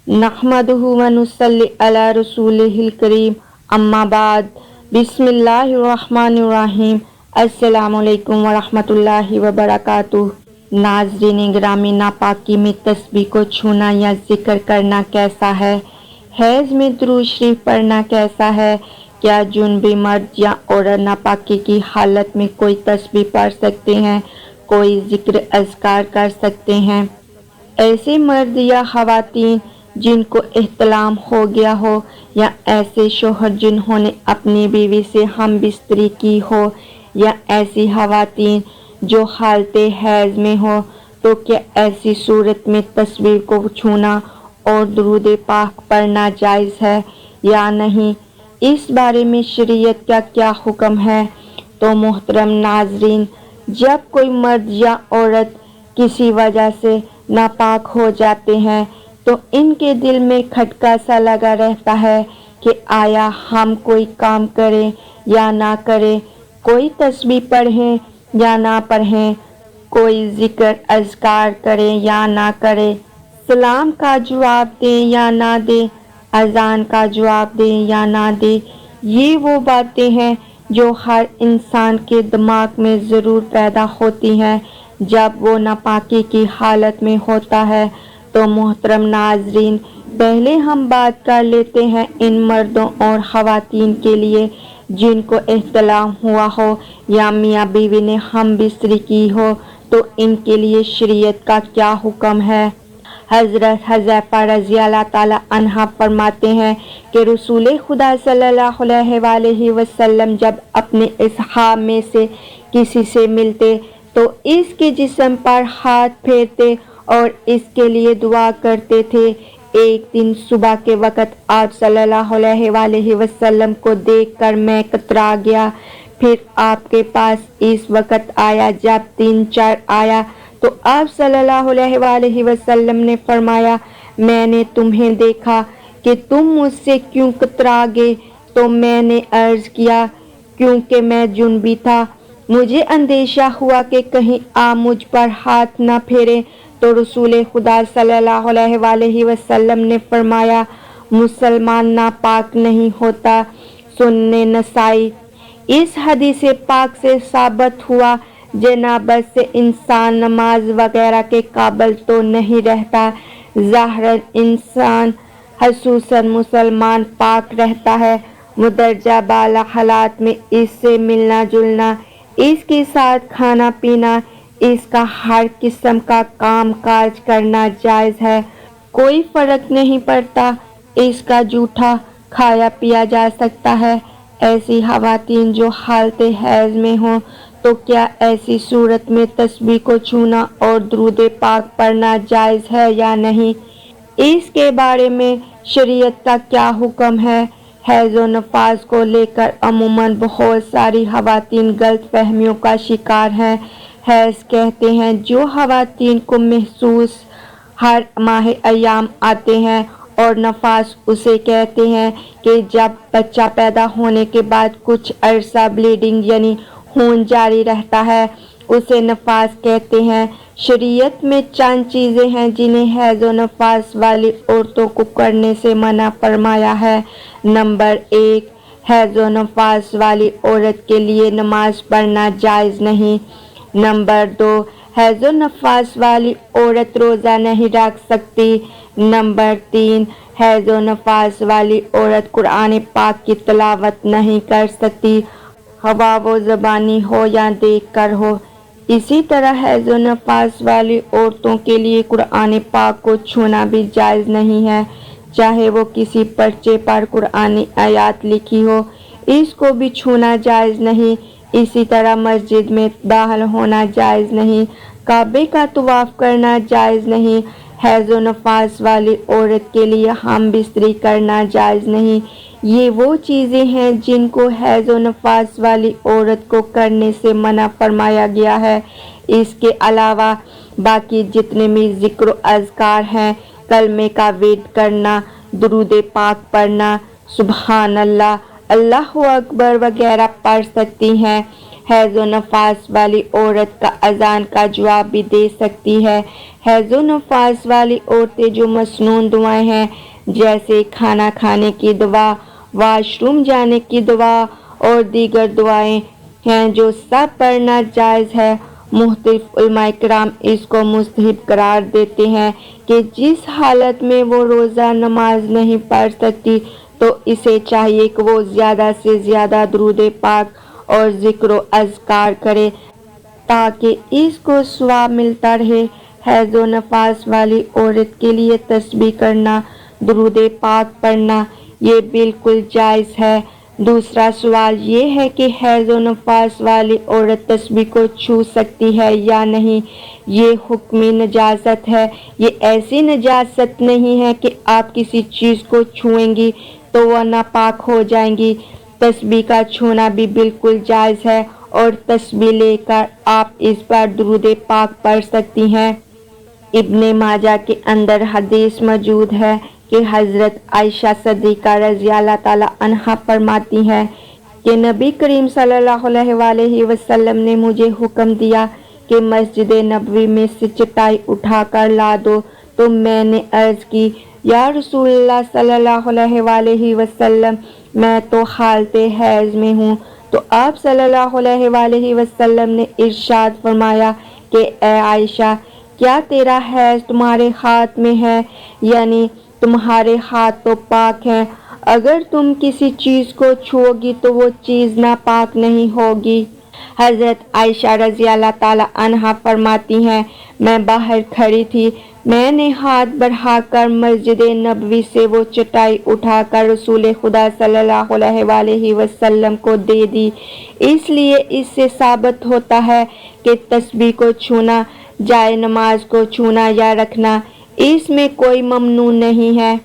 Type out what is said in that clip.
नहमदुहु व नुसल्ली अला रसूलिहिल करीम अम्मा बाद बिस्मिल्लाहिर्रहमानिर्रहीम अस्सलामुअलैकुम व रहमतुल्लाहि व बरकातुहू। नाज़रीन ग्रामी, नापाकी में तस्बीह को छूना या जिक्र करना कैसा है? हैज़ में दुरूद शरीफ पढ़ना कैसा है? क्या जुनबी मर्द या औरत नापाकी की हालत में कोई तस्बीह पढ़ सकते हैं, कोई जिक्र अज़कार कर सकते हैं? ऐसे मर्द या ख़वातीन जिनको इहतिलाम हो गया हो, या ऐसे शोहर जिन्होंने अपनी बीवी से हम बिस्तरी की हो, या ऐसी ख़वातीन जो हालते हैज़ में हो, तो क्या ऐसी सूरत में तस्बीह को छूना और दुरूद पाक पढ़ना जायज़ है या नहीं? इस बारे में शरीयत का क्या हुक्म है? तो मोहतरम नाज़रीन, जब कोई मर्द या औरत किसी वजह से नापाक हो जाते हैं तो इनके दिल में खटका सा लगा रहता है कि आया हम कोई काम करें या ना करें, कोई तस्बीह पढ़ें या ना पढ़ें, कोई जिक्र अज़कार करें या ना करें, सलाम का जवाब दें या ना दें, अज़ान का जवाब दें या ना दें। ये वो बातें हैं जो हर इंसान के दिमाग में ज़रूर पैदा होती हैं जब वो नापाकी की हालत में होता है। तो मोहतरम नाज़रीन, पहले हम बात कर लेते हैं इन मर्दों और ख़वातीन के लिए जिनको इख्तिलाम हुआ हो या मियाँ बीवी ने हम बिस्तरी की हो, तो इनके लिए शरीयत का क्या हुक्म है। हज़रत हुज़ैफ़ा रज़ी अल्लाह ताला अन्हा फरमाते हैं कि रसूल खुदा सल्लल्लाहु अलैहि वसल्लम जब अपने असहाब में से किसी से मिलते तो इसके जिस्म पर हाथ फेरते और इसके लिए दुआ करते थे। एक दिन सुबह के वक़्त आप सल्लल्लाहु अलैहि वसल्लम को देखकर मैं कतरा गया। फिर आपके पास इस वक़्त आया जब दिन चढ़ आया तो आप सल्लल्लाहु अलैहि वसल्लम ने फरमाया, मैंने तुम्हें देखा कि तुम मुझसे क्यों कतरा गए? तो मैंने अर्ज़ किया, क्योंकि मैं जुनबी था। मुझे अंदेशा हुआ कि कहीं आप मुझ पर हाथ न फेरें। तो रसूल खुदा सल्लल्लाहु अलैहि वसल्लम ने फरमाया, मुसलमान नापाक नहीं होता। सुन्ने नसाई। इस हदीस पाक से साबित हुआ जनाबत से इंसान नमाज वगैरह के काबिल तो नहीं रहता। ज़ाहिरन इंसान खसूसन मुसलमान पाक रहता है। मुदरजा बाला हालात में इससे मिलना जुलना, इसके साथ खाना पीना, इसका हर किस्म का काम काज करना जायज़ है। कोई फ़र्क नहीं पड़ता, इसका जूठा खाया पिया जा सकता है। ऐसी ख़वातीन जो हालते हैज़ में हों, तो क्या ऐसी सूरत में तस्बीह को छूना और दुरूद पाक पढ़ना जायज़ है या नहीं? इसके बारे में शरीयत का क्या हुक्म है? हैज़ व नफास को लेकर अमूमन बहुत सारी ख़वातीन गलत फहमियों का शिकार हैं। हैज़ कहते हैं जो ख़वातीन को महसूस हर माह अय्याम आते हैं, और नफास उसे कहते हैं कि जब बच्चा पैदा होने के बाद कुछ अरसा ब्लीडिंग यानी खून जारी रहता है, उसे नफास कहते हैं। शरीयत में चंद चीज़ें हैं जिन्हें हैज़ व नफास वाली औरतों को करने से मना फरमाया है। नंबर 1, हैज़ व नफास वाली औरत के लिए नमाज पढ़ना जायज़ नहीं। नंबर 2, हैज़ व नफास वाली औरत रोज़ा नहीं रख सकती। नंबर 3, हैज़ व नफास वाली औरत कुरान पाक की तिलावत नहीं कर सकती, हवा वो ज़बानी हो या देख कर हो। इसी तरह हैज़ व नफास वाली औरतों के लिए कुरान पाक को छूना भी जायज़ नहीं है, चाहे वो किसी पर्चे पर कुरानी आयत लिखी हो, इसको भी छूना जायज़ नहीं। इसी तरह मस्जिद में दाखिल होना जायज़ नहीं, काबे का तवाफ़ करना जायज़ नहीं। हैज़ व नफास वाली औरत के लिए हम बिस्तरी करना जायज़ नहीं। ये वो चीज़ें हैं जिनको हैज़ व नफास वाली औरत को करने से मना फरमाया गया है। इसके अलावा बाकी जितने भी ज़िक्र अज़कार हैं, कलमे का वेद करना, दुरूद पाक पढ़ना, सुबहान अल्लाह, अल्लाहु अकबर वगैरह पढ़ सकती हैं। हैज़ व नफास वाली औरत का अजान का जवाब भी दे सकती है। हैज़ व नफास वाली औरतें जो मसनून दुआएं हैं, जैसे खाना खाने की दुआ, वाशरूम जाने की दुआ और दीगर दुआएं हैं, जो सब पढ़ना जायज़ है। मुख्तलिफ उलमाए किराम इसको मुस्तहब करार देते हैं कि जिस हालत में वो रोज़ा नमाज नहीं पढ़ सकती तो इसे चाहिए कि वो ज़्यादा से ज़्यादा दुरूद पाक और ज़िक्र अज़कार करे ताकि इसको सवाब मिलता रहे। हैज़ व नफास वाली औरत के लिए तस्बीह करना, दुरूद पाक पढ़ना ये बिल्कुल जायज़ है। दूसरा सवाल ये है कि हैज़ व नफास वाली औरत तस्बीह को छू सकती है या नहीं। ये हुक्मी नजासत है। ये ऐसी नजासत नहीं है कि आप किसी चीज़ को छुएंगी तो वह नापाक हो जाएंगी। तस्बीह का छूना भी बिल्कुल जायज़ है और तस्बीह लेकर आप इस पर दुरूद पाक पढ़ सकती हैं। इब्ने माजा के अंदर हदीस मौजूद है कि हज़रत आयशा सद्दीक़ा रज़ी अल्लाह ताला अन्हा फरमाती हैं कि नबी करीम सल्लल्लाहु अलैहि वसल्लम ने मुझे हुक्म दिया कि मस्जिद नबवी में से चटाई उठाकर ला दो, तो मैंने अर्ज़ की, या रसूलल्लाह सल्लल्लाहु अलैहि वसल्लम, मैं तो हालते हैज़ में हूँ। तो आप सल्लल्लाहु अलैहि वसल्लम ने इरशाद फरमाया कि ए आयशा, क्या तेरा हैज़ तुम्हारे हाथ में है? यानी तुम्हारे हाथ तो पाक हैं। अगर तुम किसी चीज़ को छुओगी तो वो चीज़ नापाक नहीं होगी। हज़रत आयशा रज़ी अल्लाह ताला अन्हा फरमाती हैं, मैं बाहर खड़ी थी, मैंने हाथ बढ़ाकर मस्जिद नबवी से वो चटाई उठाकर रसूल खुदा सल्लल्लाहु अलैहि वसल्लम को दे दी। इसलिए इससे साबित होता है कि तस्बीह को छूना, जाए नमाज को छूना या रखना, इसमें कोई ममनू नहीं है।